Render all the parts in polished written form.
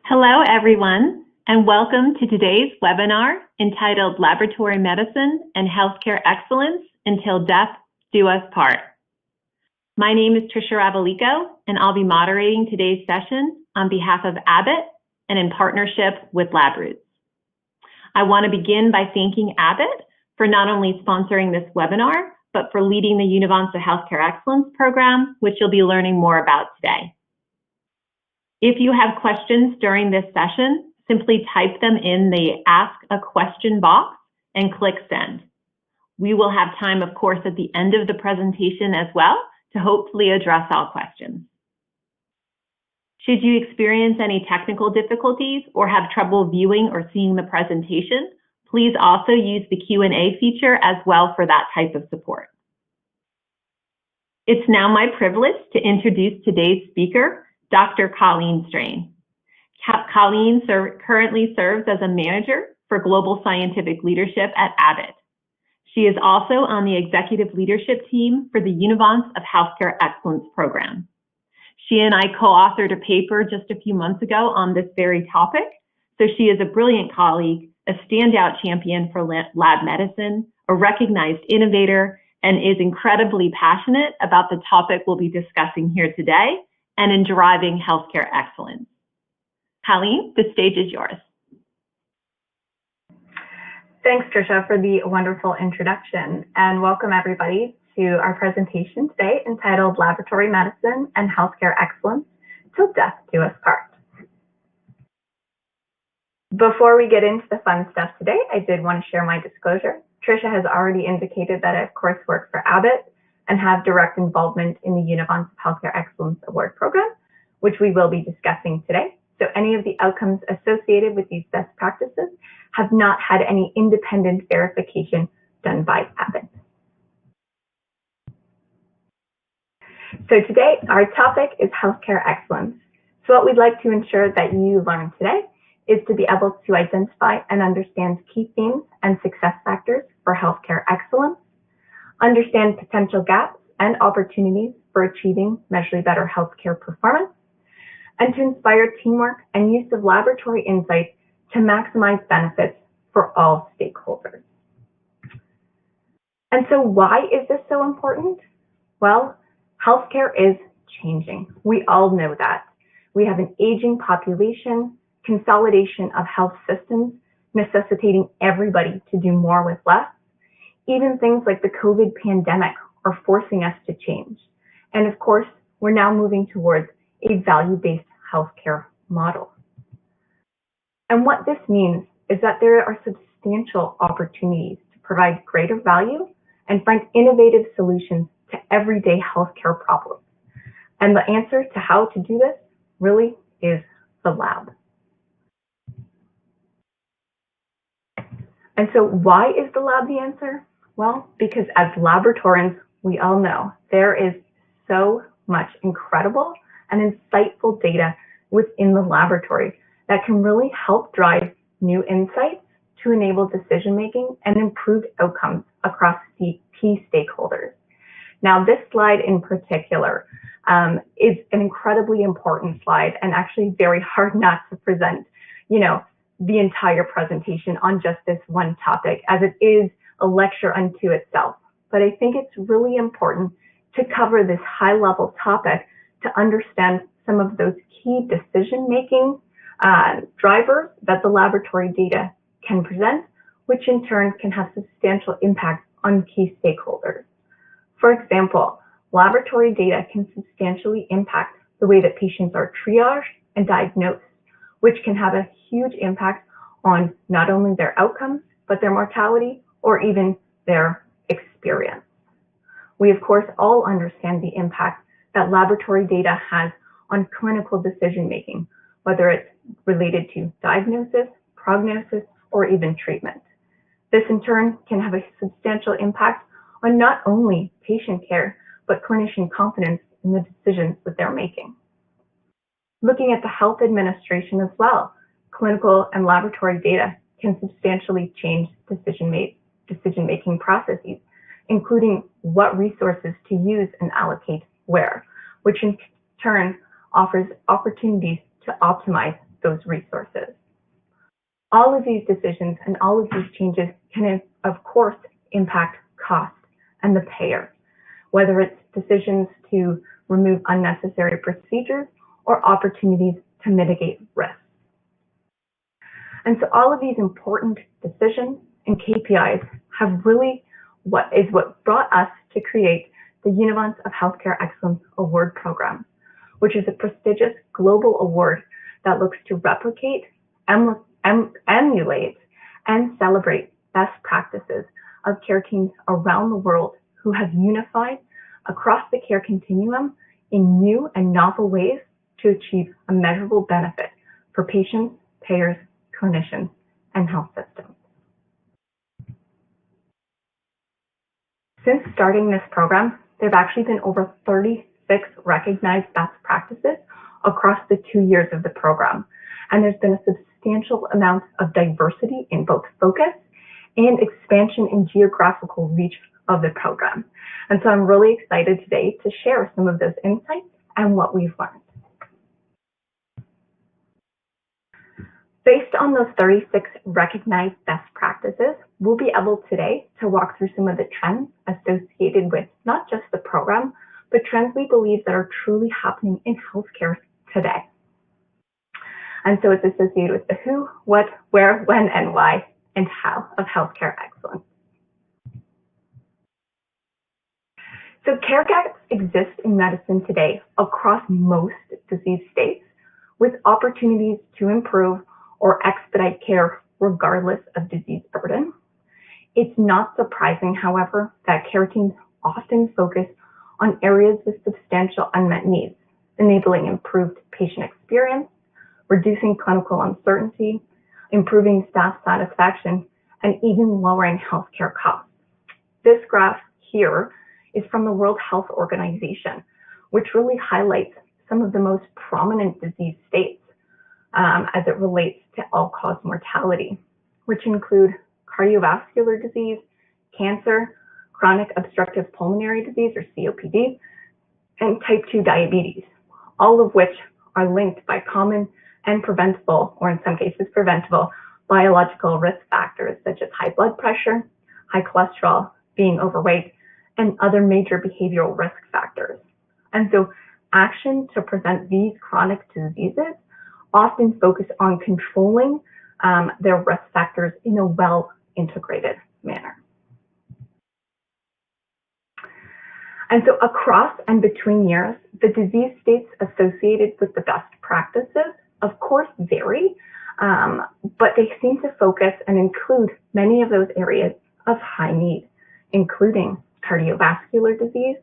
Hello, everyone, and welcome to today's webinar entitled Laboratory Medicine and Healthcare Excellence Until Death Do Us Part. My name is Tricia Ravalico, and I'll be moderating today's session on behalf of Abbott and in partnership with LabRoots. I want to begin by thanking Abbott for not only sponsoring this webinar, but for leading the UNIVANTS Healthcare Excellence program, which you'll be learning more about today. If you have questions during this session, simply type them in the Ask a Question box and click Send. We will have time, of course, at the end of the presentation as well to hopefully address all questions. Should you experience any technical difficulties or have trouble viewing or seeing the presentation, please also use the Q&A feature as well for that type of support. It's now my privilege to introduce today's speaker, Dr. Colleen Strain. Colleen currently serves as a manager for global scientific leadership at Abbott. She is also on the executive leadership team for the UNIVANTS of Healthcare Excellence program. She and I co-authored a paper just a few months ago on this very topic, so she is a brilliant colleague, a standout champion for lab medicine, a recognized innovator, and is incredibly passionate about the topic we'll be discussing here today, and in driving healthcare excellence. Colleen, the stage is yours. Thanks, Tricia, for the wonderful introduction, and welcome everybody to our presentation today entitled Laboratory Medicine and Healthcare Excellence Till Death Do Us Part. Before we get into the fun stuff today, I did want to share my disclosure. Tricia has already indicated that I, of course, work for Abbott and have direct involvement in the UNIVANTS Healthcare Excellence Award Program, which we will be discussing today. So any of the outcomes associated with these best practices have not had any independent verification done by Abbott. So today, our topic is healthcare excellence. So what we'd like to ensure that you learn today is to be able to identify and understand key themes and success factors for healthcare excellence, understand potential gaps and opportunities for achieving measurably better healthcare performance, and to inspire teamwork and use of laboratory insights to maximize benefits for all stakeholders. And so why is this so important? Well, healthcare is changing. We all know that. We have an aging population, consolidation of health systems necessitating everybody to do more with less. Even things like the COVID pandemic are forcing us to change. And of course, we're now moving towards a value-based healthcare model. And what this means is that there are substantial opportunities to provide greater value and find innovative solutions to everyday healthcare problems. And the answer to how to do this really is the lab. And so why is the lab the answer? Well, because as laboratorians, we all know there is so much incredible and insightful data within the laboratory that can really help drive new insights to enable decision-making and improved outcomes across the key stakeholders. Now, this slide in particular is an incredibly important slide and actually very hard not to present, the entire presentation on just this one topic, as it is a lecture unto itself. But I think it's really important to cover this high-level topic to understand some of those key decision-making drivers that the laboratory data can present, which in turn can have substantial impact on key stakeholders. For example, laboratory data can substantially impact the way that patients are triaged and diagnosed, which can have a huge impact on not only their outcomes, but their mortality or even their experience. We, of course, all understand the impact that laboratory data has on clinical decision-making, whether it's related to diagnosis, prognosis, or even treatment. This, in turn, can have a substantial impact on not only patient care, but clinician confidence in the decisions that they're making. Looking at the health administration as well, clinical and laboratory data can substantially change decision-making processes, including what resources to use and allocate where, which in turn offers opportunities to optimize those resources. All of these decisions and all of these changes can, of course, impact cost and the payer, whether it's decisions to remove unnecessary procedures or opportunities to mitigate risks. And so all of these important decisions and KPIs have really what brought us to create the UNIVANTS of Healthcare Excellence Award Program, which is a prestigious global award that looks to replicate, emulate, and celebrate best practices of care teams around the world who have unified across the care continuum in new and novel ways to achieve a measurable benefit for patients, payers, clinicians, and health systems. Since starting this program, there have actually been over 36 recognized best practices across the 2 years of the program. And there's been a substantial amount of diversity in both focus and expansion in geographical reach of the program. And so I'm really excited today to share some of those insights and what we've learned. Based on those 36 recognized best practices, we'll be able today to walk through some of the trends associated with not just the program, but trends we believe that are truly happening in healthcare today. And so it's associated with the who, what, where, when, and why, and how of healthcare excellence. So care gaps exist in medicine today across most disease states, with opportunities to improve or expedite care regardless of disease burden. It's not surprising, however, that care teams often focus on areas with substantial unmet needs, enabling improved patient experience, reducing clinical uncertainty, improving staff satisfaction, and even lowering healthcare costs. This graph here is from the World Health Organization, which really highlights some of the most prominent disease states as it relates to all-cause mortality, which include cardiovascular disease, cancer, chronic obstructive pulmonary disease, or COPD, and type 2 diabetes, all of which are linked by common and preventable, or in some cases preventable, biological risk factors such as high blood pressure, high cholesterol, being overweight, and other major behavioral risk factors. And so action to prevent these chronic diseases often focus on controlling their risk factors in a well-integrated manner. And so across and between years, the disease states associated with the best practices, of course, vary, but they seem to focus and include many of those areas of high need, including cardiovascular disease,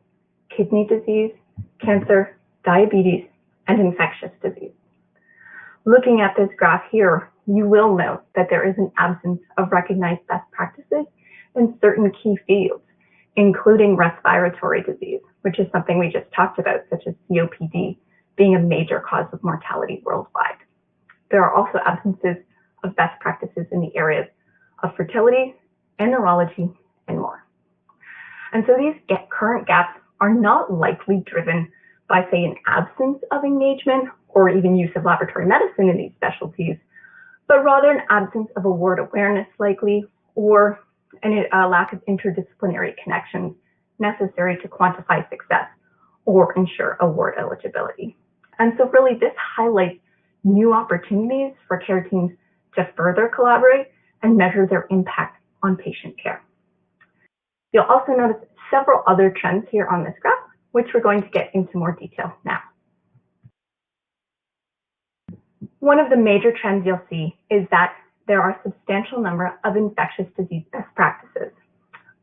kidney disease, cancer, diabetes, and infectious disease. Looking at this graph here, you will note that there is an absence of recognized best practices in certain key fields, including respiratory disease, which is something we just talked about, such as COPD being a major cause of mortality worldwide. There are also absences of best practices in the areas of fertility and neurology and more. And so these current gaps are not likely driven by, say, an absence of engagement or even use of laboratory medicine in these specialties, but rather an absence of award awareness likely, or a lack of interdisciplinary connections necessary to quantify success or ensure award eligibility. And so really this highlights new opportunities for care teams to further collaborate and measure their impact on patient care. You'll also notice several other trends here on this graph, which we're going to get into more detail now. One of the major trends you'll see is that there are a substantial number of infectious disease best practices.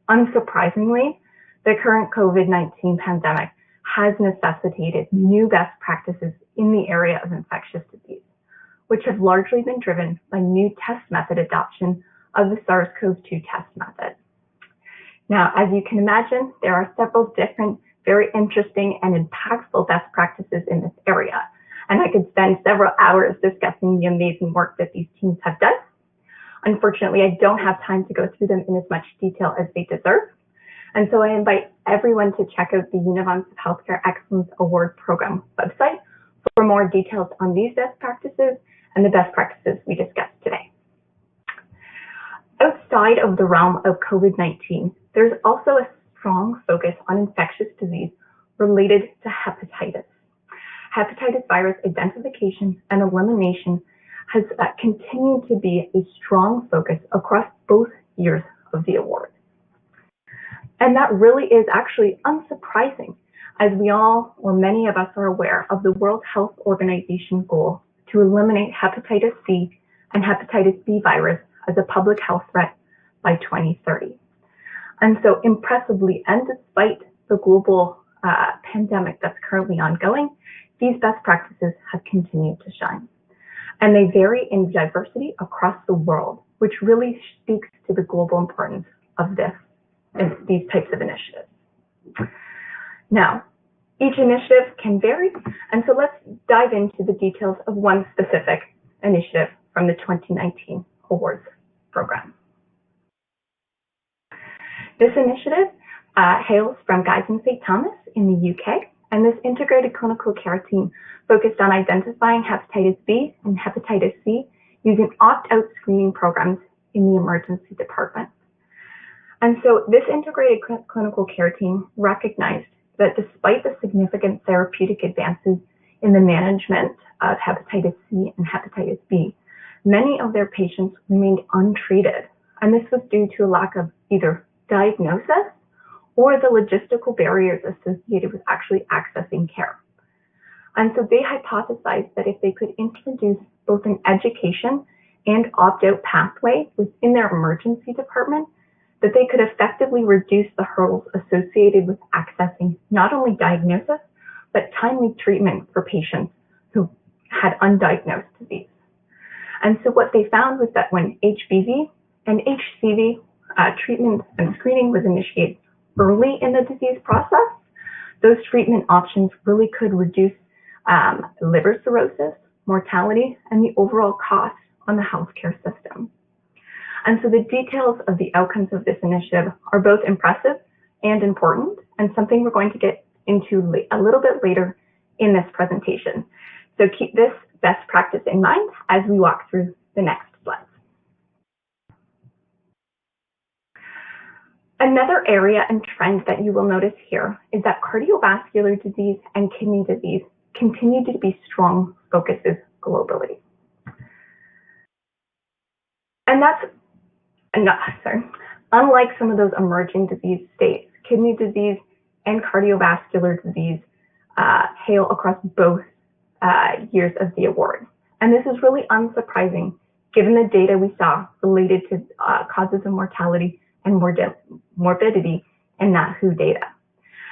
Unsurprisingly, the current COVID-19 pandemic has necessitated new best practices in the area of infectious disease, which have largely been driven by new test method adoption of the SARS-CoV-2 test method. Now, as you can imagine, there are several different, very interesting and impactful best practices in this area. And I could spend several hours discussing the amazing work that these teams have done. Unfortunately, I don't have time to go through them in as much detail as they deserve. And so I invite everyone to check out the UNIVANTS of Healthcare Excellence Award Program website for more details on these best practices and the best practices we discussed today. Outside of the realm of COVID-19, there's also a strong focus on infectious disease related to hepatitis. Hepatitis virus identification and elimination has continued to be a strong focus across both years of the award. And that really is actually unsurprising, as we all, or many of us, are aware of the World Health Organization goal to eliminate hepatitis C and hepatitis B virus as a public health threat by 2030. And so impressively, and despite the global pandemic that's currently ongoing, these best practices have continued to shine. And they vary in diversity across the world, which really speaks to the global importance of these types of initiatives. Now, each initiative can vary, and so let's dive into the details of one specific initiative from the 2019 awards program. This initiative hails from Guy's and St. Thomas in the UK, and this integrated clinical care team focused on identifying hepatitis B and hepatitis C using opt-out screening programs in the emergency department. And so this integrated clinical care team recognized that despite the significant therapeutic advances in the management of hepatitis C and hepatitis B, many of their patients remained untreated. And this was due to a lack of either diagnosis or the logistical barriers associated with actually accessing care. And so they hypothesized that if they could introduce both an education and opt-out pathway within their emergency department, that they could effectively reduce the hurdles associated with accessing not only diagnosis, but timely treatment for patients who had undiagnosed disease. And so what they found was that when HBV and HCV treatment and screening was initiated early in the disease process, those treatment options really could reduce liver cirrhosis, mortality, and the overall cost on the healthcare system. And so the details of the outcomes of this initiative are both impressive and important, and something we're going to get into a little bit later in this presentation. So keep this best practice in mind as we walk through the next slides. Another area and trend that you will notice here is that cardiovascular disease and kidney disease continue to be strong focuses globally. And unlike some of those emerging disease states, kidney disease and cardiovascular disease hail across both years of the award. And this is really unsurprising given the data we saw related to causes of mortality and morbidity in that WHO data.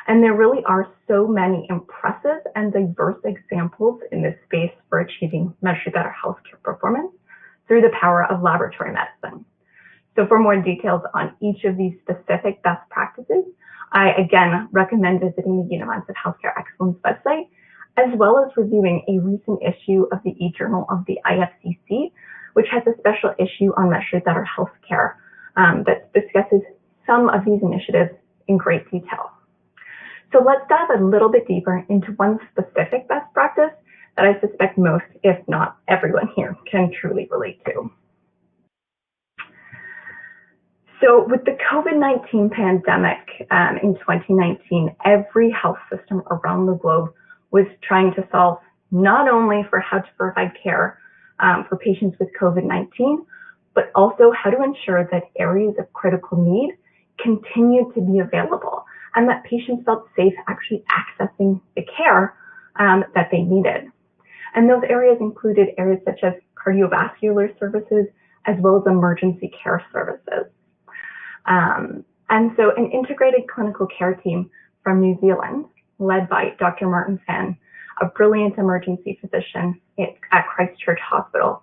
And there really are so many impressive and diverse examples in this space for achieving measured better healthcare performance through the power of laboratory medicine. So for more details on each of these specific best practices, I again recommend visiting the UNIVANTS of Healthcare Excellence website, as well as reviewing a recent issue of the e-journal of the IFCC, which has a special issue on measured better healthcare that discusses some of these initiatives in great detail. So let's dive a little bit deeper into one specific best practice that I suspect most, if not everyone here, can truly relate to. So with the COVID-19 pandemic in 2019, every health system around the globe was trying to solve not only for how to provide care for patients with COVID-19, but also how to ensure that areas of critical need continued to be available and that patients felt safe actually accessing the care that they needed. And those areas included areas such as cardiovascular services, as well as emergency care services. And so an integrated clinical care team from New Zealand, led by Dr. Martin Fan, a brilliant emergency physician at Christchurch Hospital,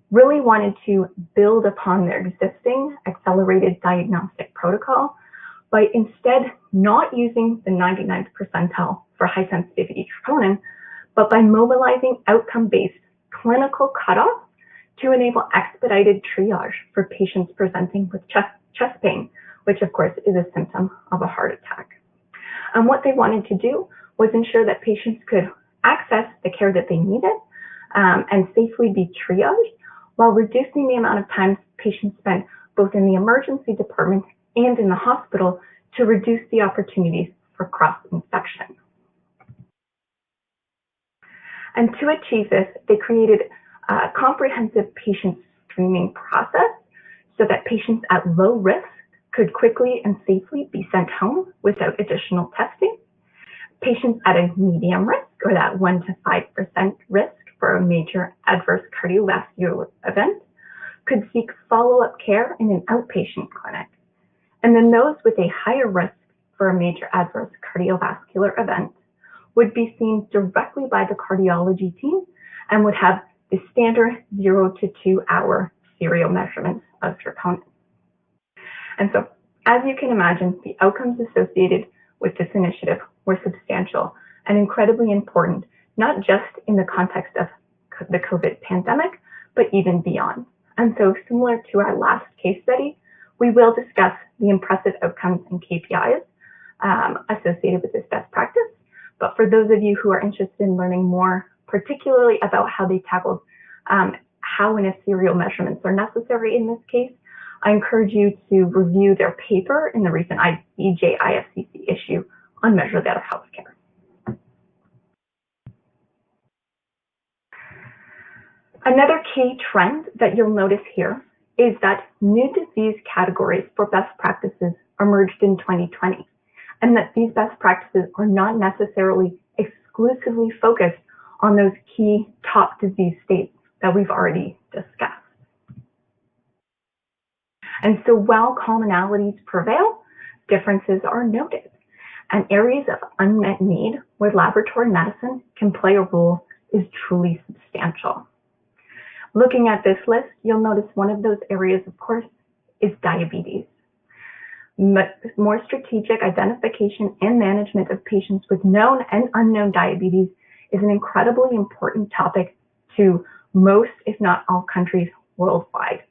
really wanted to build upon their existing accelerated diagnostic protocol by instead not using the 99th percentile for high sensitivity troponin, but by mobilizing outcome-based clinical cutoffs to enable expedited triage for patients presenting with chest pain, which of course is a symptom of a heart attack. And what they wanted to do was ensure that patients could access the care that they needed, and safely be triaged, while reducing the amount of time patients spent both in the emergency department and in the hospital to reduce the opportunities for cross-infection. And to achieve this, they created a comprehensive patient screening process so that patients at low risk could quickly and safely be sent home without additional testing. Patients at a medium risk, or that 1 to 5% risk for a major adverse cardiovascular event, could seek follow-up care in an outpatient clinic. And then those with a higher risk for a major adverse cardiovascular event would be seen directly by the cardiology team and would have the standard 0 to 2 hour serial measurements of troponin. And so, as you can imagine, the outcomes associated with this initiative were substantial and incredibly important, not just in the context of the COVID pandemic, but even beyond. And so, similar to our last case study, we will discuss the impressive outcomes and KPIs associated with this best practice. But for those of you who are interested in learning more, particularly about how they tackled how and if serial measurements are necessary in this case, I encourage you to review their paper in the recent EJ IFCC issue on measure that of healthcare. Another key trend that you'll notice here is that new disease categories for best practices emerged in 2020, and that these best practices are not necessarily exclusively focused on those key top disease states that we've already discussed. And so while commonalities prevail, differences are noted, and areas of unmet need where laboratory medicine can play a role is truly substantial. Looking at this list, you'll notice one of those areas, of course, is diabetes. More strategic identification and management of patients with known and unknown diabetes is an incredibly important topic to most, if not all, countries worldwide.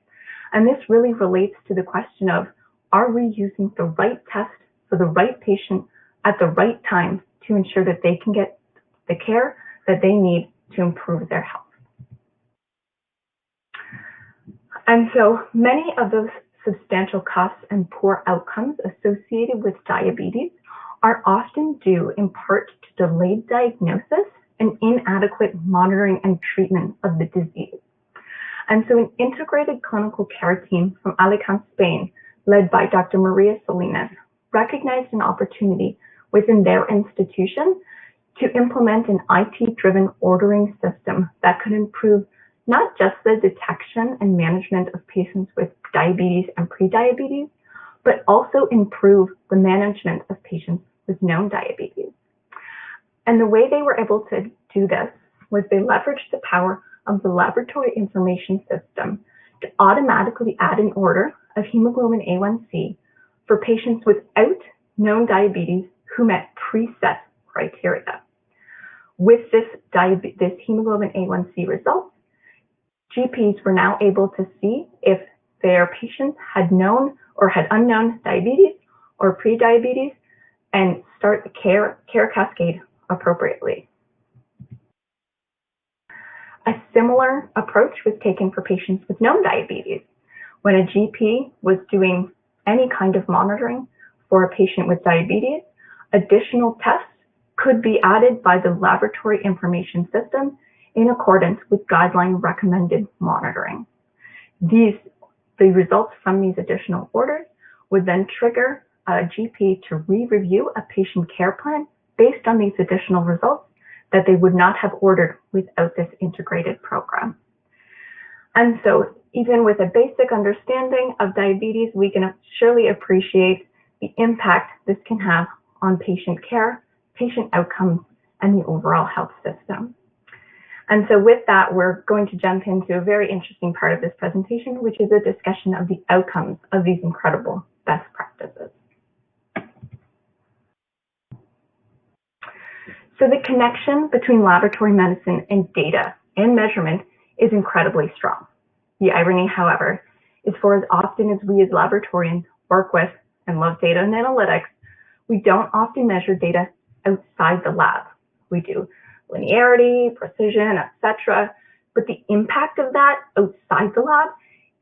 And this really relates to the question of, are we using the right test for the right patient at the right time to ensure that they can get the care that they need to improve their health? And so many of those substantial costs and poor outcomes associated with diabetes are often due in part to delayed diagnosis and inadequate monitoring and treatment of the disease. And so an integrated clinical care team from Alicante, Spain, led by Dr. Maria Salinas, recognized an opportunity within their institution to implement an IT-driven ordering system that could improve not just the detection and management of patients with diabetes and prediabetes, but also improve the management of patients with known diabetes. And the way they were able to do this was they leveraged the power of the laboratory information system to automatically add an order of hemoglobin A1C for patients without known diabetes who met preset criteria. With this hemoglobin A1C result, GPs were now able to see if their patients had known or had unknown diabetes or prediabetes and start the care cascade appropriately. A similar approach was taken for patients with known diabetes. When a GP was doing any kind of monitoring for a patient with diabetes, additional tests could be added by the laboratory information system in accordance with guideline recommended monitoring. The results from these additional orders would then trigger a GP to re-review a patient care plan based on these additional results that they would not have ordered without this integrated program. And so even with a basic understanding of diabetes, we can surely appreciate the impact this can have on patient care, patient outcomes, and the overall health system. And so with that, we're going to jump into a very interesting part of this presentation, which is a discussion of the outcomes of these incredible best practices. So the connection between laboratory medicine and data and measurement is incredibly strong. The irony, however, is for as often as we as laboratorians work with and love data and analytics, we don't often measure data outside the lab. We do linearity, precision, etc., but the impact of that outside the lab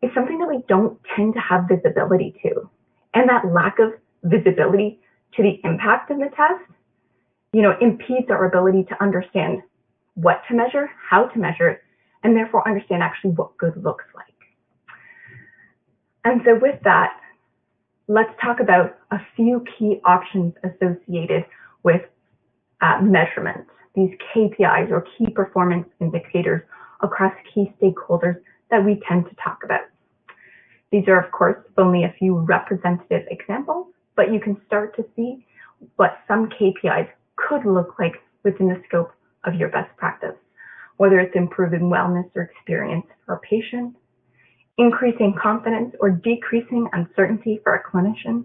is something that we don't tend to have visibility to. And that lack of visibility to the impact of the test, impedes our ability to understand what to measure, how to measure it, and therefore understand actually what good looks like. And so with that, let's talk about a few key options associated with measurement, these KPIs or key performance indicators across key stakeholders that we tend to talk about. These are, of course, only a few representative examples, but you can start to see what some KPIs could look like within the scope of your best practice, whether it's improving wellness or experience for a patient, increasing confidence or decreasing uncertainty for a clinician,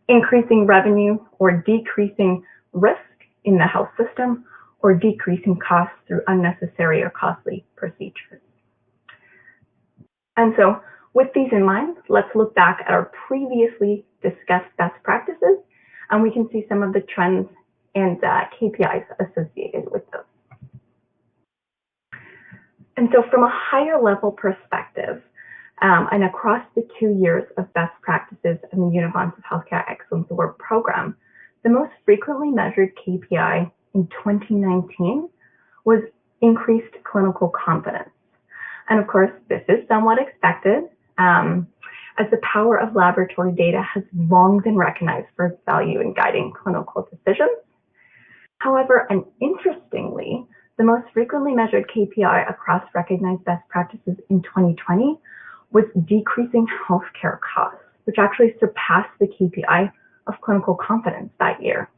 increasing revenue or decreasing risk in the health system, or decreasing costs through unnecessary or costly procedures. And so with these in mind, let's look back at our previously discussed best practices, and we can see some of the trends and KPIs associated with those. And so from a higher level perspective, and across the 2 years of best practices in the UNIVANTS of Healthcare Excellence Award program, the most frequently measured KPI in 2019 was increased clinical confidence. And of course, this is somewhat expected, as the power of laboratory data has long been recognized for its value in guiding clinical decisions. However, and interestingly, the most frequently measured KPI across recognized best practices in 2020 was decreasing healthcare costs, which actually surpassed the KPI of clinical confidence that year.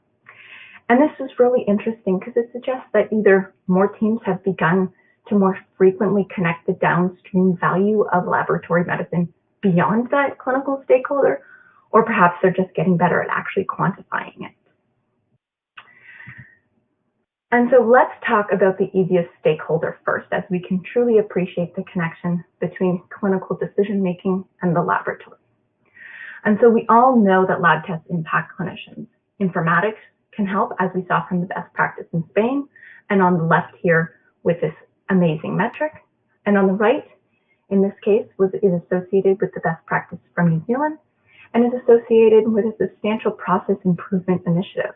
And this is really interesting because it suggests that either more teams have begun to more frequently connect the downstream value of laboratory medicine beyond that clinical stakeholder, or perhaps they're just getting better at actually quantifying it. And so let's talk about the easiest stakeholder first, as we can truly appreciate the connection between clinical decision-making and the laboratory. And so we all know that lab tests impact clinicians. Informatics can help, as we saw from the best practice in Spain, and on the left here with this amazing metric. And on the right, in this case, is associated with the best practice from New Zealand, and is associated with a substantial process improvement initiative.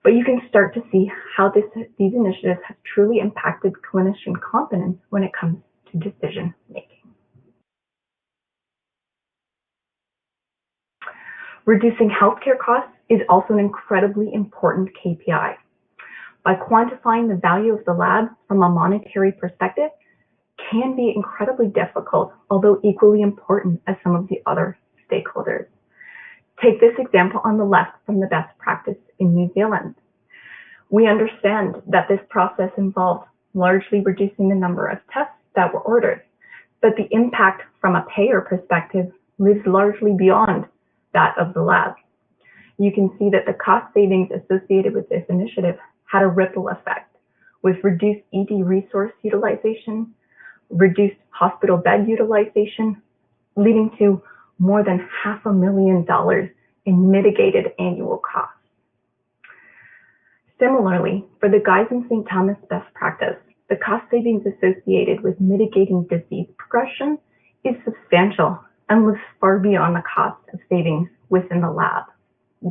But you can start to see how these initiatives have truly impacted clinician confidence when it comes to decision making. Reducing healthcare costs is also an incredibly important KPI. By quantifying the value of the lab from a monetary perspective can be incredibly difficult, although equally important as some of the other stakeholders. Take this example on the left from the best practice in New Zealand. We understand that this process involved largely reducing the number of tests that were ordered, but the impact from a payer perspective lives largely beyond that of the lab. You can see that the cost savings associated with this initiative had a ripple effect, with reduced ED resource utilization, reduced hospital bed utilization, leading to more than $500,000 in mitigated annual costs. Similarly, for the Guy's and St. Thomas best practice, the cost savings associated with mitigating disease progression is substantial and lives far beyond the cost of savings within the lab,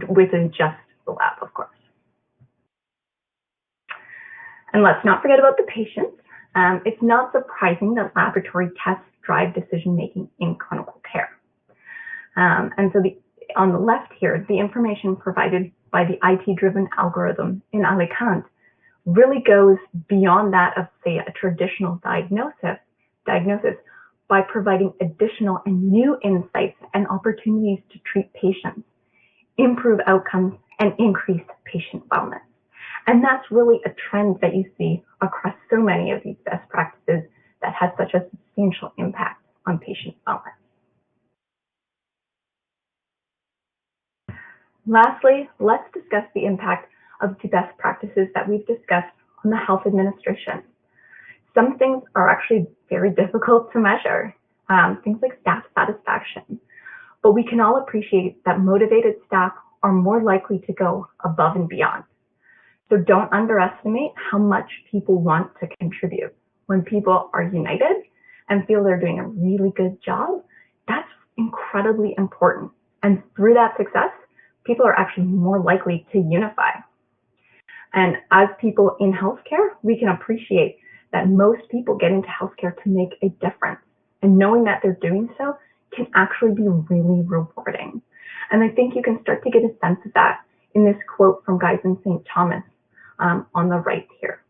within just the lab, of course. And let's not forget about the patients. It's not surprising that laboratory tests drive decision-making in clinical care. And so on the left here, the information provided by the IT-driven algorithm in Alicante really goes beyond that of, say, a traditional diagnosis by providing additional and new insights and opportunities to treat patients, improve outcomes, and increase patient wellness. And that's really a trend that you see across so many of these best practices that has such a substantial impact on patient wellness. Lastly, let's discuss the impact of the best practices that we've discussed on the health administration. Some things are actually very difficult to measure, things like staff satisfaction, but we can all appreciate that motivated staff are more likely to go above and beyond. So don't underestimate how much people want to contribute when people are united and feel they're doing a really good job, that's incredibly important. And through that success, people are actually more likely to unify. And as people in healthcare, we can appreciate that most people get into healthcare to make a difference. And knowing that they're doing so can actually be really rewarding. And I think you can start to get a sense of that in this quote from Guy's in St. Thomas on the right here.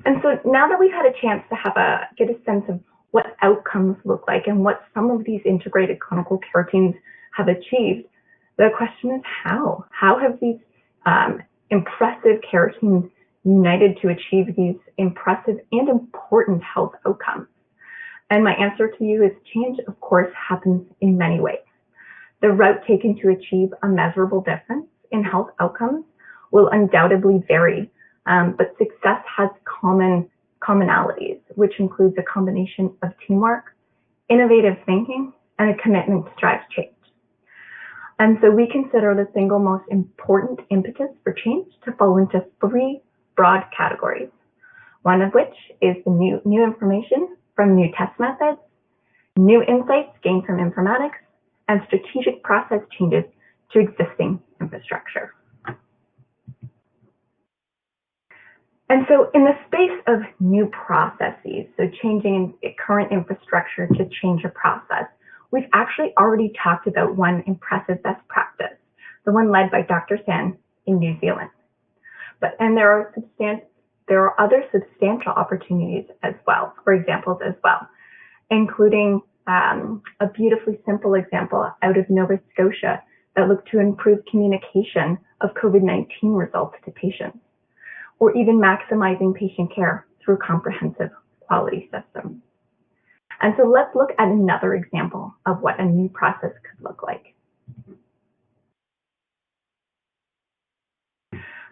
And so now that we've had a chance to get a sense of what outcomes look like and what some of these integrated clinical care teams have achieved, the question is how? How have these impressive care teams united to achieve these impressive and important health outcomes? And my answer to you is change, of course, happens in many ways. The route taken to achieve a measurable difference in health outcomes will undoubtedly vary, but success has commonalities, which includes a combination of teamwork, innovative thinking, and a commitment to drive change. And so we consider the single most important impetus for change to fall into three broad categories, one of which is the new information from new test methods, new insights gained from informatics, and strategic process changes to existing infrastructure. And so in the space of new processes, so changing current infrastructure to change a process, we've actually already talked about one impressive best practice, the one led by Dr. San in New Zealand. And there are other substantial opportunities as well, for examples as well, including a beautifully simple example out of Nova Scotia that looked to improve communication of COVID-19 results to patients, or even maximizing patient care through comprehensive quality systems. And so let's look at another example of what a new process could look like.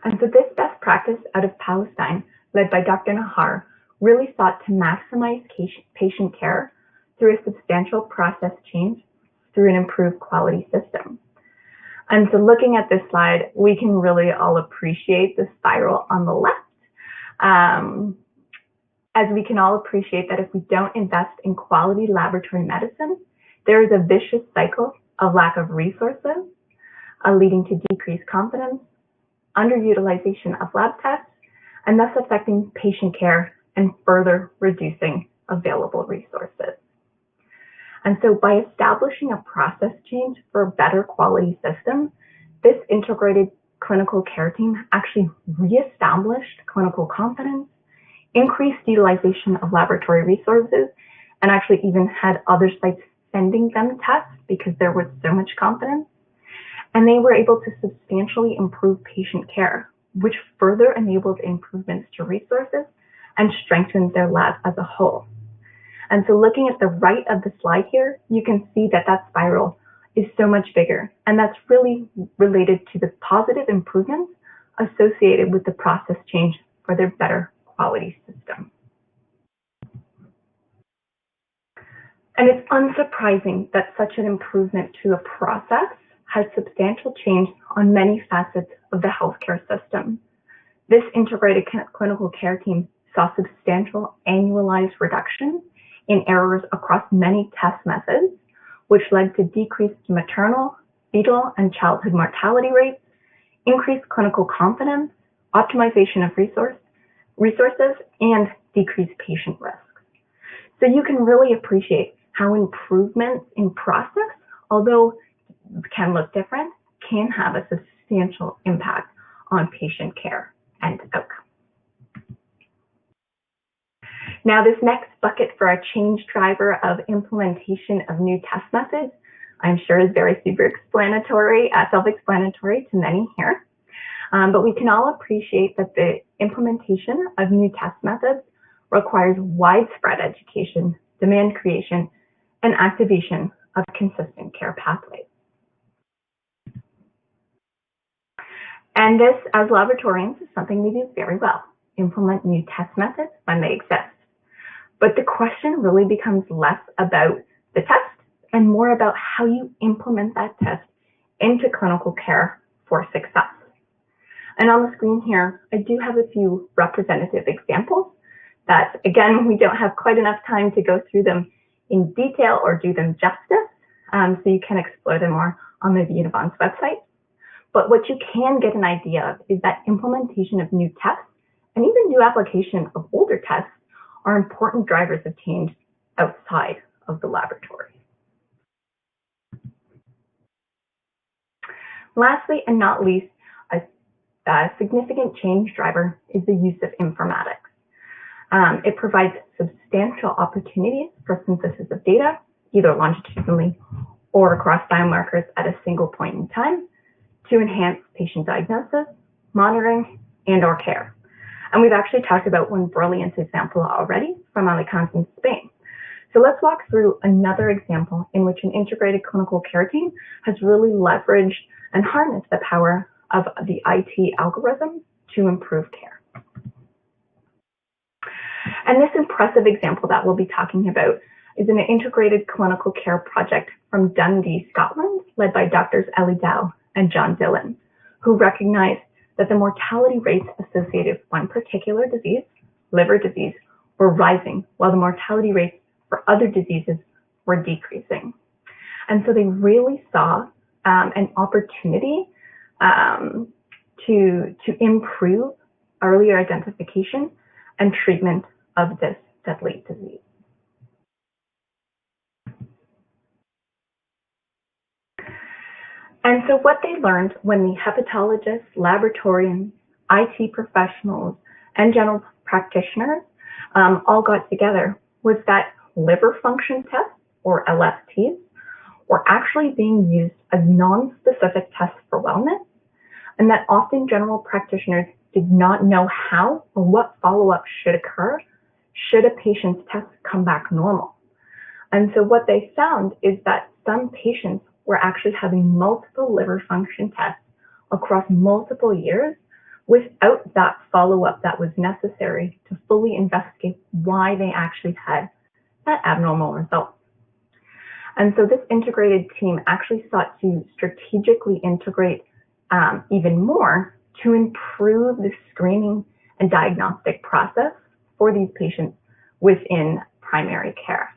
And so this best practice out of Palestine, led by Dr. Nahar, really sought to maximize patient care through a substantial process change through an improved quality system. And so looking at this slide, we can really all appreciate the spiral on the left, as we can all appreciate that if we don't invest in quality laboratory medicine, there is a vicious cycle of lack of resources, leading to decreased confidence, underutilization of lab tests, and thus affecting patient care and further reducing available resources. And so by establishing a process change for a better quality system, this integrated clinical care team actually reestablished clinical confidence, increased utilization of laboratory resources, and actually even had other sites sending them tests because there was so much confidence. And they were able to substantially improve patient care, which further enabled improvements to resources and strengthened their lab as a whole. And so looking at the right of the slide here, you can see that that spiral is so much bigger. And that's really related to the positive improvements associated with the process change for their better quality system. And it's unsurprising that such an improvement to a process has substantial change on many facets of the healthcare system. This integrated clinical care team saw substantial annualized reduction in errors across many test methods, which led to decreased maternal, fetal, and childhood mortality rates, increased clinical confidence, optimization of resources, and decreased patient risks. So you can really appreciate how improvements in process, although can look different, can have a substantial impact on patient care and outcome. Now, this next bucket for a change driver of implementation of new test methods, I'm sure is very self-explanatory to many here. But we can all appreciate that the implementation of new test methods requires widespread education, demand creation, and activation of consistent care pathways. And this, as laboratorians, is something we do very well, implement new test methods when they exist. But the question really becomes less about the test and more about how you implement that test into clinical care for success. And on the screen here, I do have a few representative examples that, again, we don't have quite enough time to go through them in detail or do them justice, so you can explore them more on the UNIVANTS website. But what you can get an idea of is that implementation of new tests and even new application of older tests are important drivers of change outside of the laboratory. Lastly, and not least, a significant change driver is the use of informatics. It provides substantial opportunities for synthesis of data, either longitudinally or across biomarkers at a single point in time, to enhance patient diagnosis, monitoring, and/or care. And we've actually talked about one brilliant example already from Alicante in Spain. So let's walk through another example in which an integrated clinical care team has really leveraged and harnessed the power of the IT algorithm to improve care. And this impressive example that we'll be talking about is an integrated clinical care project from Dundee, Scotland, led by Drs. Ellie Dow and John Dillon, who recognized that the mortality rates associated with one particular disease, liver disease, were rising, while the mortality rates for other diseases were decreasing. And so they really saw an opportunity to improve earlier identification and treatment of this deadly disease. And so what they learned when the hepatologists, laboratorians, IT professionals, and general practitioners all got together was that liver function tests, or LFTs, were actually being used as non-specific tests for wellness, and that often general practitioners did not know how or what follow-up should occur should a patient's tests come back normal. And so what they found is that some patients were actually having multiple liver function tests across multiple years without that follow-up that was necessary to fully investigate why they actually had that abnormal result. And so this integrated team actually sought to strategically integrate even more to improve the screening and diagnostic process for these patients within primary care.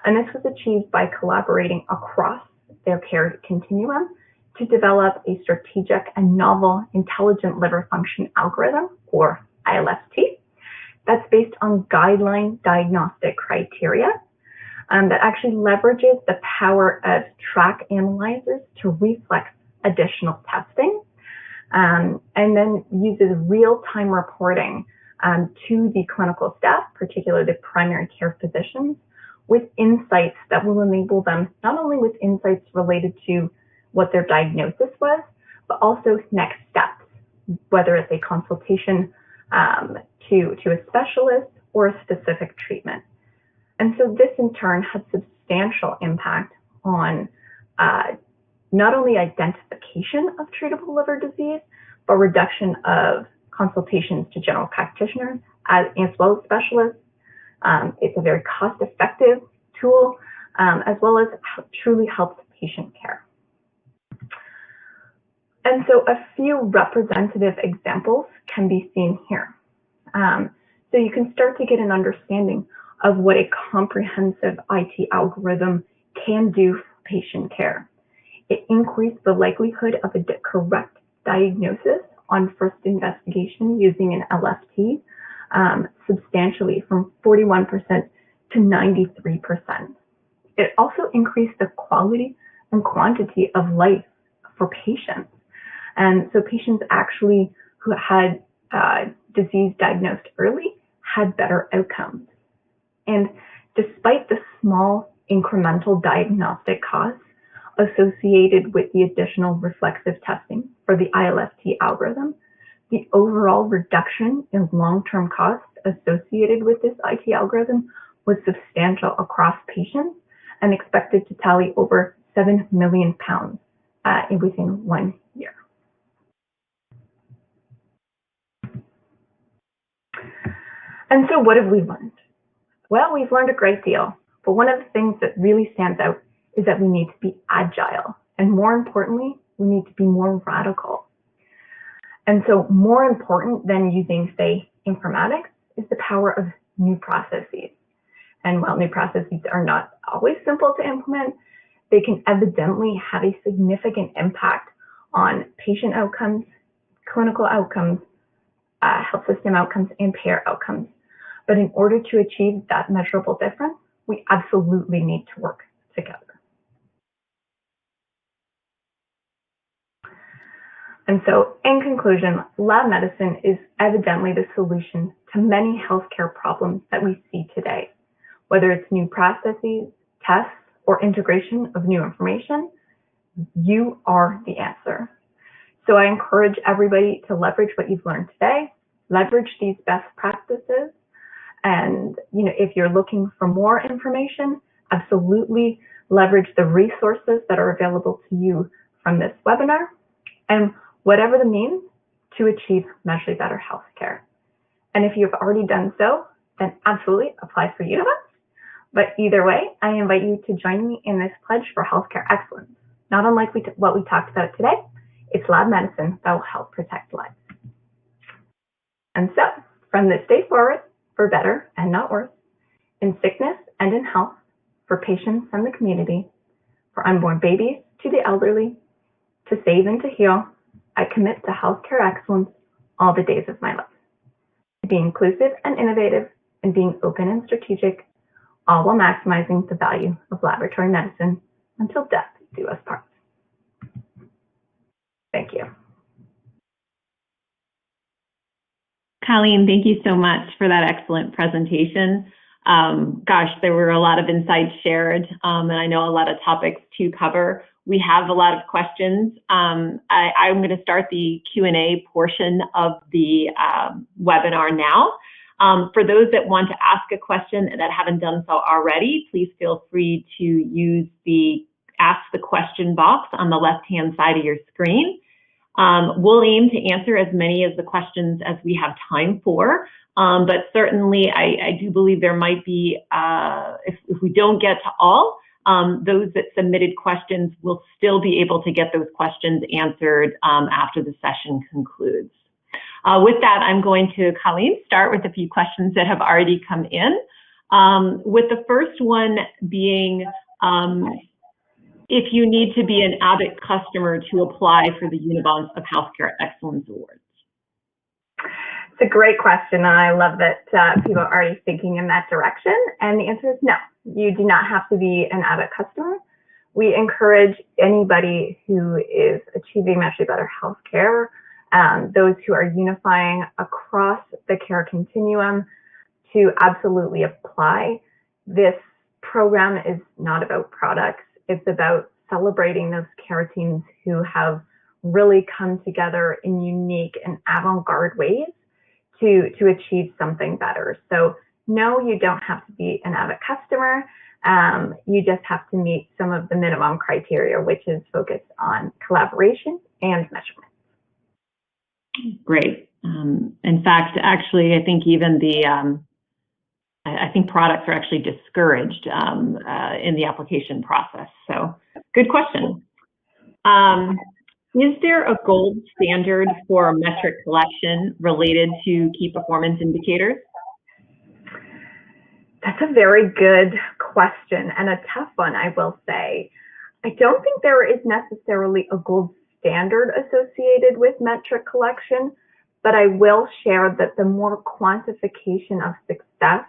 And this was achieved by collaborating across their care continuum to develop a strategic and novel intelligent liver function algorithm, or ILFT, that's based on guideline diagnostic criteria that actually leverages the power of track analyzers to reflex additional testing, and then uses real-time reporting to the clinical staff, particularly the primary care physicians, with insights that will enable them not only with insights related to what their diagnosis was, but also next steps, whether it's a consultation to a specialist or a specific treatment. And so this in turn had substantial impact on not only identification of treatable liver disease, but reduction of consultations to general practitioners as well as specialists. It's a very cost-effective tool, as well as truly helps patient care. And so a few representative examples can be seen here. So you can start to get an understanding of what a comprehensive IT algorithm can do for patient care. It increased the likelihood of a correct diagnosis on first investigation using an LFT substantially, from 41% to 93%. It also increased the quality and quantity of life for patients. And so patients actually who had disease diagnosed early had better outcomes. And despite the small incremental diagnostic costs associated with the additional reflexive testing for the ILFT algorithm, the overall reduction in long-term costs associated with this IT algorithm was substantial across patients and expected to tally over £7 million within 1 year. And so what have we learned? Well, we've learned a great deal, but one of the things that really stands out is that we need to be agile, and more importantly, we need to be more radical. And so more important than using, say, informatics is the power of new processes. And while new processes are not always simple to implement, they can evidently have a significant impact on patient outcomes, clinical outcomes, health system outcomes, and payer outcomes. But in order to achieve that measurable difference, we absolutely need to work together. And so, in conclusion, lab medicine is evidently the solution to many healthcare problems that we see today. Whether it's new processes, tests, or integration of new information, you are the answer. So I encourage everybody to leverage what you've learned today, leverage these best practices, and if you're looking for more information, absolutely leverage the resources that are available to you from this webinar, and whatever the means to achieve measurably better healthcare. And if you've already done so, then absolutely apply for UNIVANTS. But either way, I invite you to join me in this pledge for healthcare excellence. Not unlike what we talked about today, it's lab medicine that will help protect lives. And so, from this day forward, for better and not worse, in sickness and in health, for patients and the community, for unborn babies to the elderly, to save and to heal, I commit to healthcare excellence all the days of my life. To be inclusive and innovative, and being open and strategic, all while maximizing the value of laboratory medicine until death do us part. Thank you. Colleen, thank you so much for that excellent presentation. Gosh, there were a lot of insights shared, and I know a lot of topics to cover. We have a lot of questions. I'm going to start the Q&A portion of the webinar now. For those that want to ask a question that haven't done so already, please feel free to use the Ask the Question box on the left-hand side of your screen. We'll aim to answer as many of the questions as we have time for, but certainly I do believe there might be, if we don't get to all, those that submitted questions will still be able to get those questions answered after the session concludes. With that, I'm going to, Colleen, start with a few questions that have already come in, with the first one being, if you need to be an Abbott customer to apply for the UNIVANTS of Healthcare Excellence Awards? It's a great question, and I love that people are already thinking in that direction. And the answer is no, you do not have to be an Abbott customer. We encourage anybody who is achieving measurably better healthcare, those who are unifying across the care continuum, to absolutely apply. This program is not about products. It's about celebrating those care teams who have really come together in unique and avant-garde ways to achieve something better. So no, you don't have to be an Abbott customer. You just have to meet some of the minimum criteria, which is focused on collaboration and measurement. Great. In fact, actually, I think even the I think products are actually discouraged in the application process. So, good question. Is there a gold standard for metric collection related to key performance indicators? That's a very good question and a tough one, I will say. I don't think there is necessarily a gold standard associated with metric collection, but I will share that the more quantification of success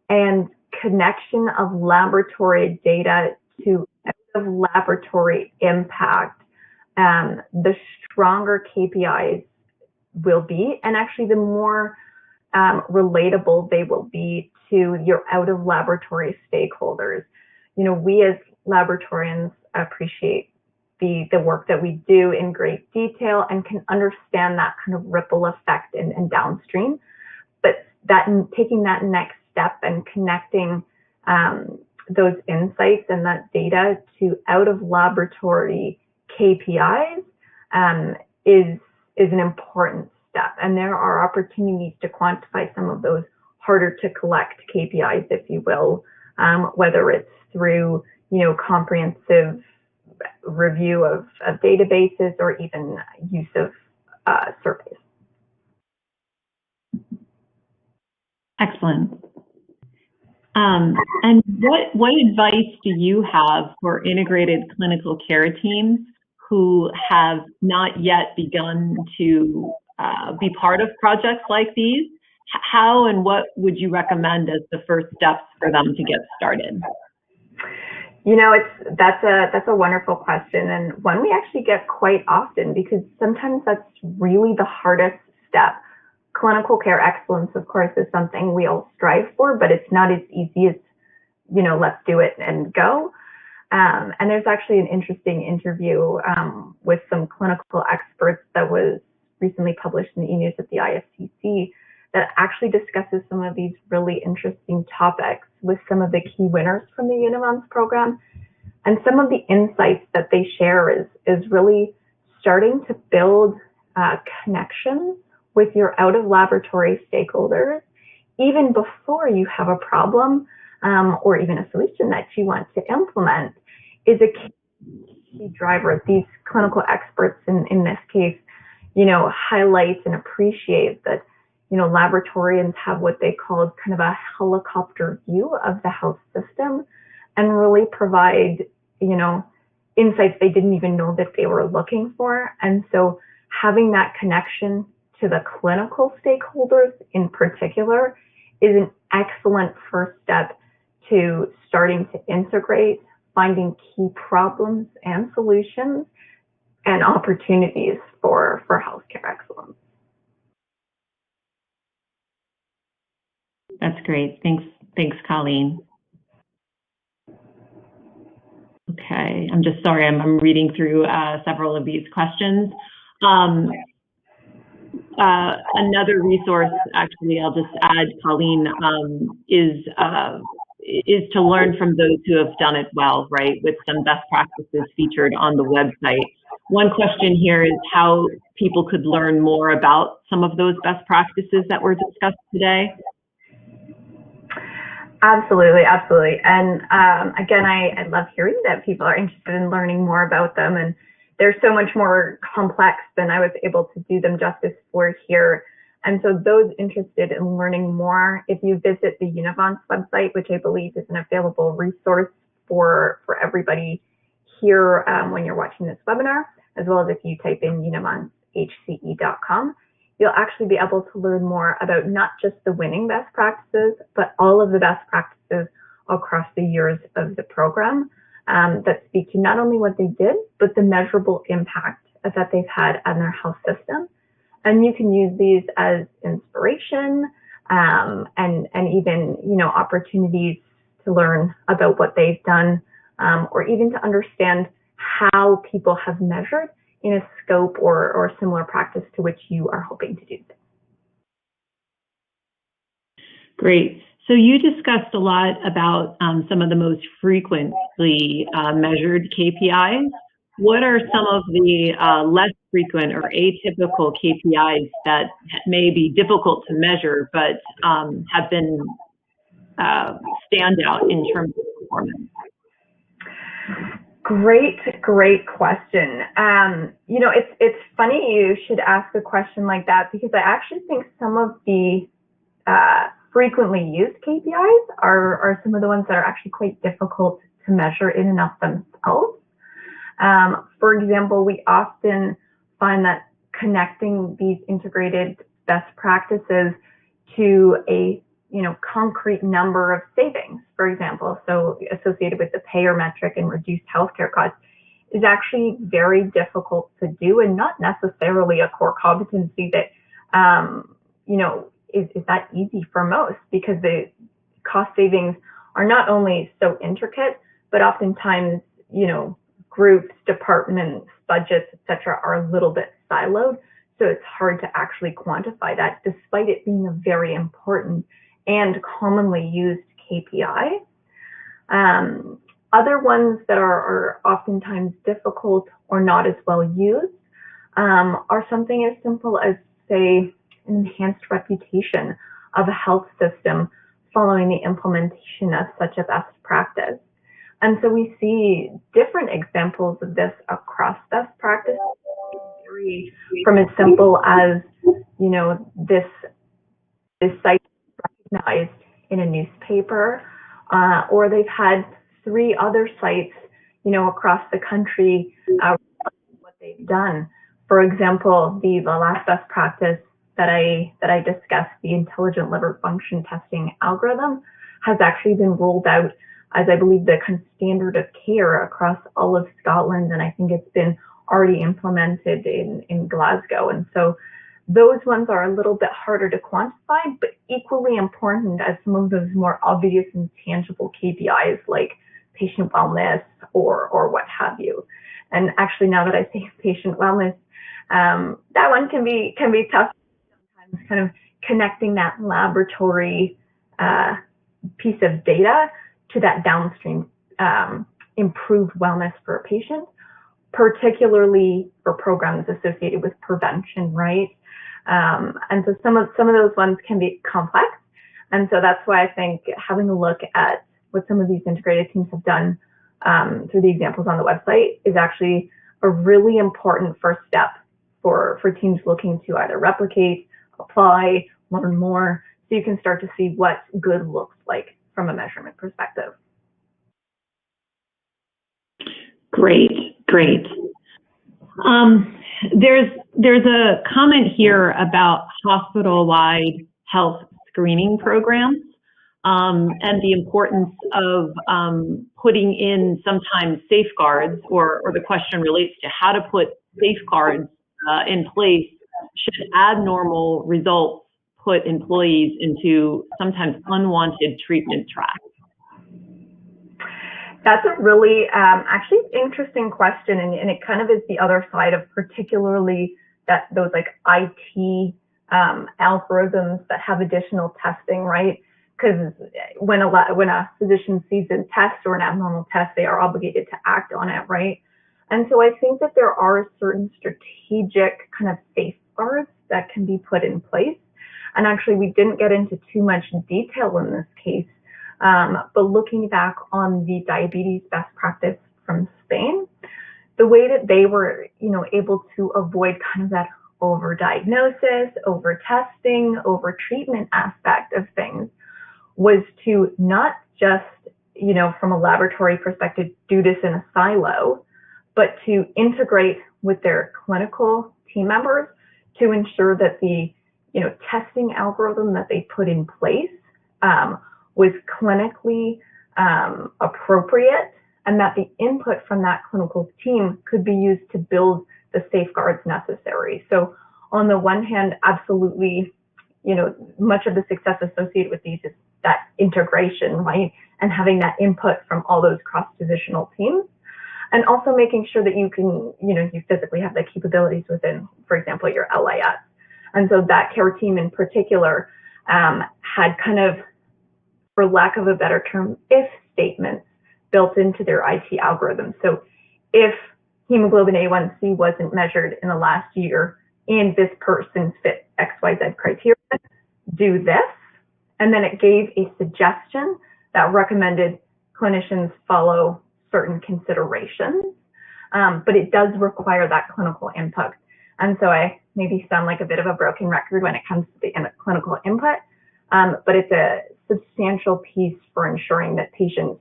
and connection of laboratory data to laboratory impact, the stronger KPIs will be, and actually the more relatable they will be to your out-of-laboratory stakeholders. We as laboratorians appreciate the work that we do in great detail and can understand that kind of ripple effect and downstream, but taking that next step and connecting those insights and that data to out-of-laboratory KPIs is an important step. And there are opportunities to quantify some of those harder to collect KPIs, if you will, whether it's through comprehensive review of databases or even use of surveys. Excellent. And what advice do you have for integrated clinical care teams who have not yet begun to be part of projects like these? How and what would you recommend as the first steps for them to get started? You know, that's a wonderful question, and one we actually get quite often, because sometimes that's really the hardest step. Clinical care excellence, of course, is something we all strive for, but it's not as easy as, let's do it and go. And there's actually an interesting interview with some clinical experts that was recently published in the e-news at the IFCC that actually discusses some of these really interesting topics with some of the key winners from the UNIVANTS program. And some of the insights that they share is really starting to build connections with your out-of-laboratory stakeholders, even before you have a problem or even a solution that you want to implement, is a key driver. These clinical experts in this case, highlight and appreciate that, laboratorians have what they call kind of a helicopter view of the health system and really provide, insights they didn't even know that they were looking for. And so having that connection to the clinical stakeholders in particular is an excellent first step to starting to integrate, finding key problems and solutions and opportunities for healthcare excellence. That's great. Thanks, Colleen. Okay, I'm just sorry, I'm reading through several of these questions. Another resource, actually, I'll just add, Colleen, is to learn from those who have done it well, right, with some best practices featured on the website. One question here is how people could learn more about some of those best practices that were discussed today. Absolutely. And again, I love hearing that people are interested in learning more about them, and they're so much more complex than I was able to do them justice for here. And so those interested in learning more, if you visit the UNIVANTS website, which I believe is an available resource for everybody here when you're watching this webinar, as well as if you type in univanthce.com, you'll actually be able to learn more about not just the winning best practices, but all of the best practices across the years of the program that speak to not only what they did, but the measurable impact that they've had on their health system. And you can use these as inspiration and even, opportunities to learn about what they've done or even to understand how people have measured in a scope or similar practice to which you are hoping to do. Great. So you discussed a lot about some of the most frequently measured KPIs. What are some of the less frequent or atypical KPIs that may be difficult to measure but have been standout in terms of performance? Great question. It's funny you should ask a question like that, because I actually think some of the frequently used KPIs are some of the ones that are actually quite difficult to measure in and of themselves. For example, we often find that connecting these integrated best practices to a concrete number of savings, for example, so associated with the payer metric and reduced healthcare costs, is actually very difficult to do and not necessarily a core competency that is that easy for most, because the cost savings are not only so intricate, but oftentimes, groups, departments, budgets, etc., are a little bit siloed. So it's hard to actually quantify that, despite it being a very important and commonly used KPI. Other ones that are oftentimes difficult or not as well used are something as simple as, say, an enhanced reputation of a health system following the implementation of such a best practice. And so we see different examples of this across best practices in vary from as simple as, this site recognized in a newspaper, or they've had 3 other sites, across the country, what they've done. For example, the last best practice that I discussed, the intelligent liver function testing algorithm, has actually been rolled out as, I believe, the kind of standard of care across all of Scotland, and I think it's been already implemented in Glasgow. And so those ones are a little bit harder to quantify, but equally important as some of those more obvious and tangible KPIs like patient wellness or what have you. And actually, now that I say patient wellness, that one can be tough sometimes, kind of connecting that laboratory piece of data to that downstream improved wellness for a patient, particularly for programs associated with prevention, right? And so some of those ones can be complex. And so that's why I think having a look at what some of these integrated teams have done through the examples on the website is actually a really important first step for teams looking to either replicate, apply, learn more, so you can start to see what good looks like from a measurement perspective. Great. There's a comment here about hospital-wide health screening programs and the importance of putting in sometimes safeguards, or the question relates to how to put safeguards in place should abnormal results put employees into sometimes unwanted treatment tracks. That's a really actually interesting question, and it kind of is the other side of particularly those like IT algorithms that have additional testing, right? Because when a physician sees a test or an abnormal test, they are obligated to act on it, right? And so I think that there are certain strategic kind of safeguards that can be put in place. And actually, we didn't get into too much detail in this case. But looking back on the diabetes best practice from Spain, the way that they were, able to avoid kind of that overdiagnosis, over-testing, over-treatment aspect of things was to not just, from a laboratory perspective, do this in a silo, but to integrate with their clinical team members to ensure that the, testing algorithm that they put in place was clinically appropriate, and that the input from that clinical team could be used to build the safeguards necessary. So on the one hand, absolutely, much of the success associated with these is that integration, right? And having that input from all those cross-divisional teams, and also making sure that you can, you physically have the capabilities within, for example, your LIS. And so that care team in particular had kind of, for lack of a better term, if statements built into their IT algorithm. So if hemoglobin A1C wasn't measured in the last year and this person fit XYZ criteria, do this. And then it gave a suggestion that recommended clinicians follow certain considerations. But it does require that clinical input. And so I maybe sound like a bit of a broken record when it comes to the clinical input, but it's a substantial piece for ensuring that patients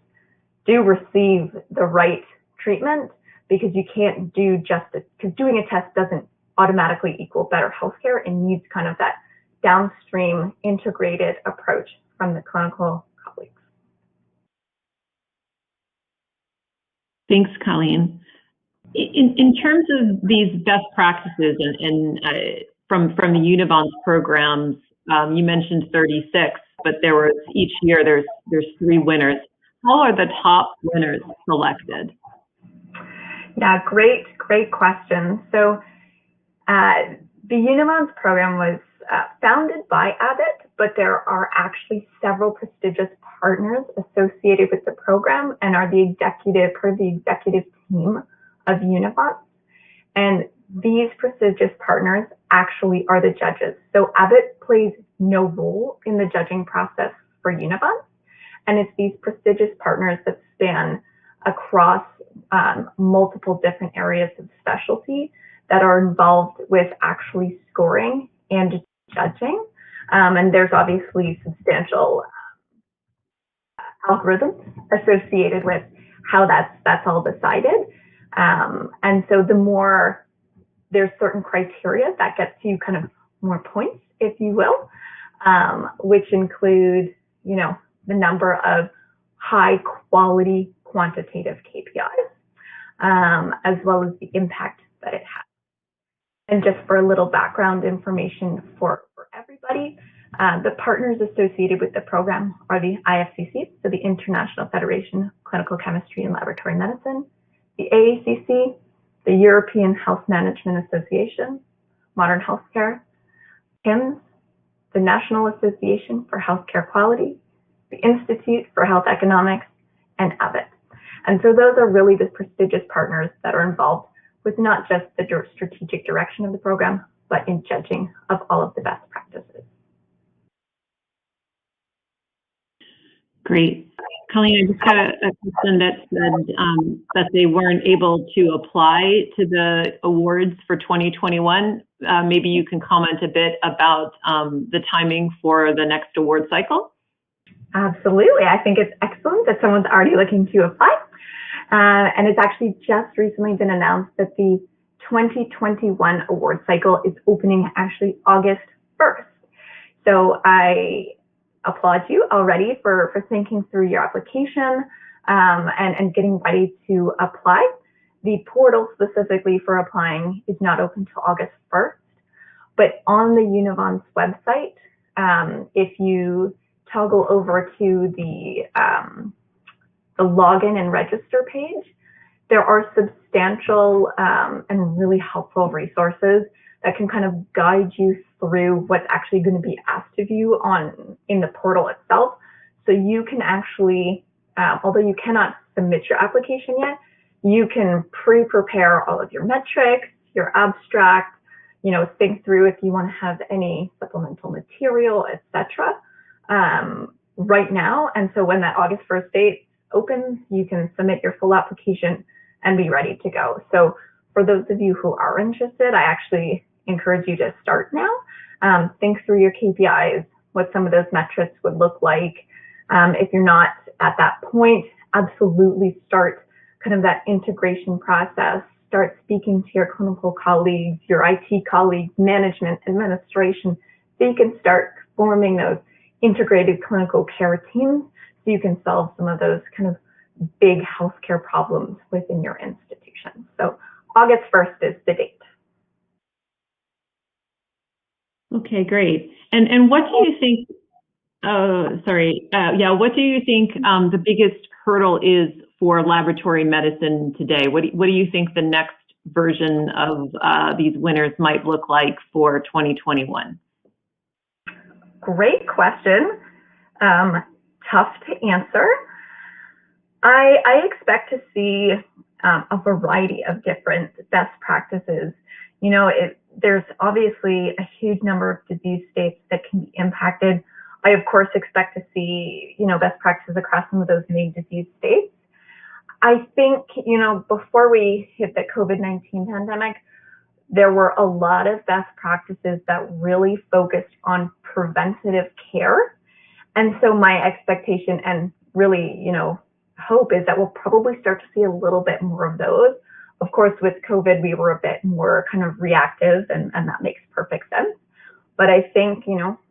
do receive the right treatment, because you can't do because doing a test doesn't automatically equal better healthcare. It needs kind of that downstream integrated approach from the clinical colleagues. Thanks, Colleen. In terms of these best practices and from the UNIVANTS programs, you mentioned 36, but there was each year there's 3 winners. How are the top winners selected? Yeah, great question. So the UNIVANTS program was founded by Abbott, but there are actually several prestigious partners associated with the program and are the executive team of UNIVANTS. And these prestigious partners actually are the judges. So Abbott plays no role in the judging process for UNIVANTS, and it's these prestigious partners that span across multiple different areas of specialty that are involved with actually scoring and judging. And there's obviously substantial algorithms associated with how that's all decided. And so the more there's certain criteria that gets you kind of more points, if you will, which include, the number of high quality quantitative KPIs, as well as the impact that it has. And just for a little background information for everybody, the partners associated with the program are the IFCC, so the International Federation of Clinical Chemistry and Laboratory Medicine, the AACC, the European Health Management Association, Modern Healthcare, HIMSS, the National Association for Healthcare Quality, the Institute for Health Economics, and Abbott. And so those are really the prestigious partners that are involved with not just the strategic direction of the program, but in judging of all of the best practices. Great. Colleen, I just got a question that said that they weren't able to apply to the awards for 2021. Maybe you can comment a bit about the timing for the next award cycle. Absolutely. I think it's excellent that someone's already looking to apply. And it's actually just recently been announced that the 2021 award cycle is opening actually August 1st. So I applaud you already for thinking through your application and getting ready to apply. The portal specifically for applying is not open until August 1st, but on the UNIVANTS website, if you toggle over to the login and register page, there are substantial and really helpful resources that can kind of guide you through what's actually going to be asked of you in the portal itself. So you can actually, although you cannot submit your application yet, you can pre-prepare all of your metrics, your abstract, think through if you want to have any supplemental material, etc. Right now. And so when that August 1st date opens, you can submit your full application and be ready to go. So for those of you who are interested, I actually encourage you to start now. Think through your KPIs, what some of those metrics would look like. If you're not at that point, absolutely start kind of that integration process. Start speaking to your clinical colleagues, your IT colleagues, management, administration, so you can start forming those integrated clinical care teams so you can solve some of those kind of big healthcare problems within your institution. So August 1st is the date. Okay, great. And what do you think, what do you think the biggest hurdle is for laboratory medicine today? What do you think the next version of these winners might look like for 2021? Great question. Tough to answer. I expect to see a variety of different best practices. There's obviously a huge number of disease states that can be impacted. I, of course, expect to see, best practices across some of those main disease states. I think, before we hit the COVID-19 pandemic, there were a lot of best practices that really focused on preventative care. And so my expectation and really, hope is that we'll probably start to see a little bit more of those. Of course, with COVID, we were a bit more kind of reactive, and that makes perfect sense. But I think,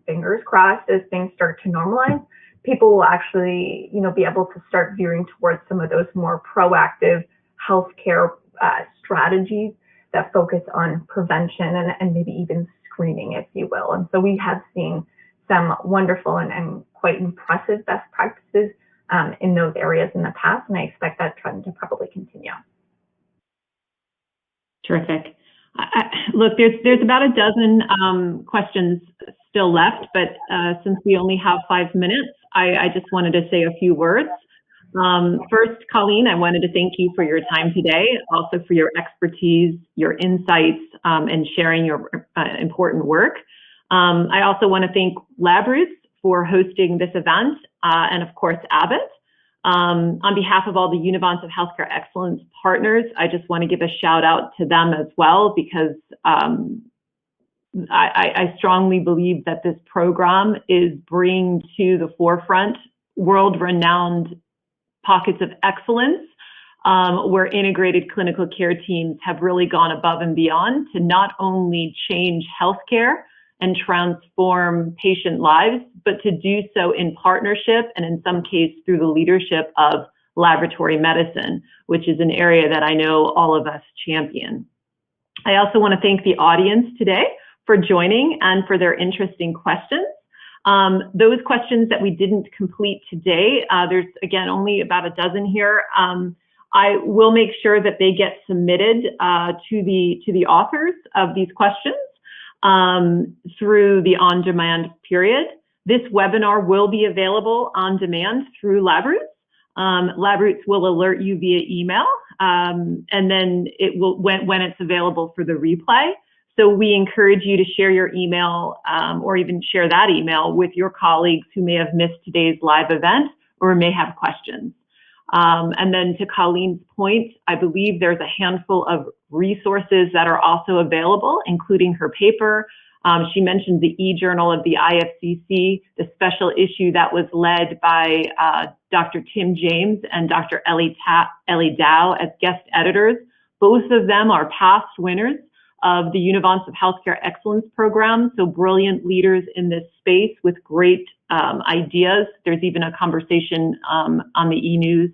fingers crossed, as things start to normalize, people will actually, be able to start veering towards some of those more proactive healthcare strategies that focus on prevention and maybe even screening, if you will. And so we have seen some wonderful and quite impressive best practices in those areas in the past, and I expect that trend to probably continue. Terrific. Look, there's about a dozen questions still left, but since we only have 5 minutes, I just wanted to say a few words. First, Colleen, I wanted to thank you for your time today, also for your expertise, your insights, and sharing your important work. I also want to thank LabRoots for hosting this event, and of course, Abbott. On behalf of all the UNIVANTS of Healthcare Excellence partners, I just want to give a shout out to them as well, because I strongly believe that this program is bringing to the forefront world-renowned pockets of excellence, where integrated clinical care teams have really gone above and beyond to not only change healthcare and transform patient lives, but to do so in partnership and in some case through the leadership of laboratory medicine, which is an area that I know all of us champion. I also want to thank the audience today for joining and for their interesting questions. Those questions that we didn't complete today, there's again only about a dozen here. I will make sure that they get submitted to the authors of these questions through the on-demand period. This webinar will be available on demand through LabRoots. LabRoots will alert you via email, and then it will when it's available for the replay. So we encourage you to share your email or even share that email with your colleagues who may have missed today's live event or may have questions. And then to Colleen's point, I believe there's a handful of resources that are also available, including her paper. She mentioned the e-journal of the IFCC, the special issue that was led by Dr. Tim James and Dr. Ellie Dow as guest editors. Both of them are past winners of the UNIVANTS of Healthcare Excellence program, so brilliant leaders in this space with great ideas. There's even a conversation on the e-news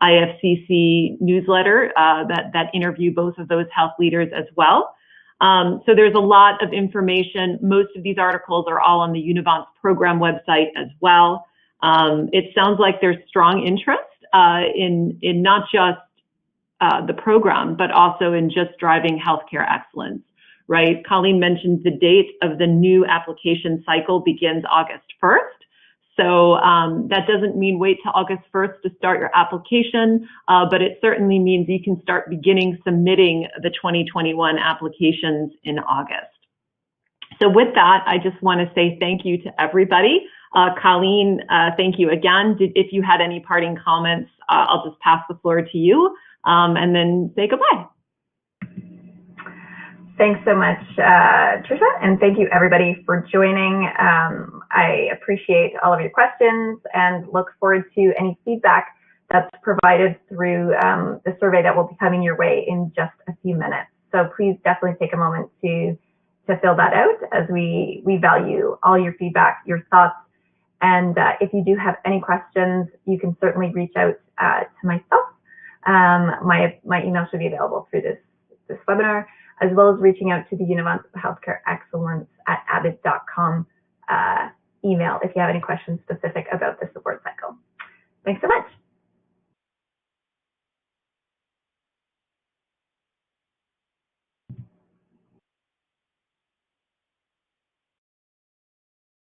IFCC newsletter that interview both of those health leaders as well. So there's a lot of information. Most of these articles are all on the UNIVANTS program website as well. It sounds like there's strong interest in not just the program, but also in just driving healthcare excellence, right? Colleen mentioned the date of the new application cycle begins August 1st. So that doesn't mean wait till August 1st to start your application, but it certainly means you can start beginning submitting the 2021 applications in August. So with that, I just want to say thank you to everybody. Colleen, thank you again. If you had any parting comments, I'll just pass the floor to you and then say goodbye. Thanks so much, Tricia, and thank you everybody for joining. I appreciate all of your questions and look forward to any feedback that's provided through the survey that will be coming your way in just a few minutes. So please definitely take a moment to fill that out, as we value all your feedback, your thoughts, and if you do have any questions, you can certainly reach out to myself. My email should be available through this webinar, as well as reaching out to the UNIVANTS of Healthcare Excellence at abbott.com email if you have any questions specific about the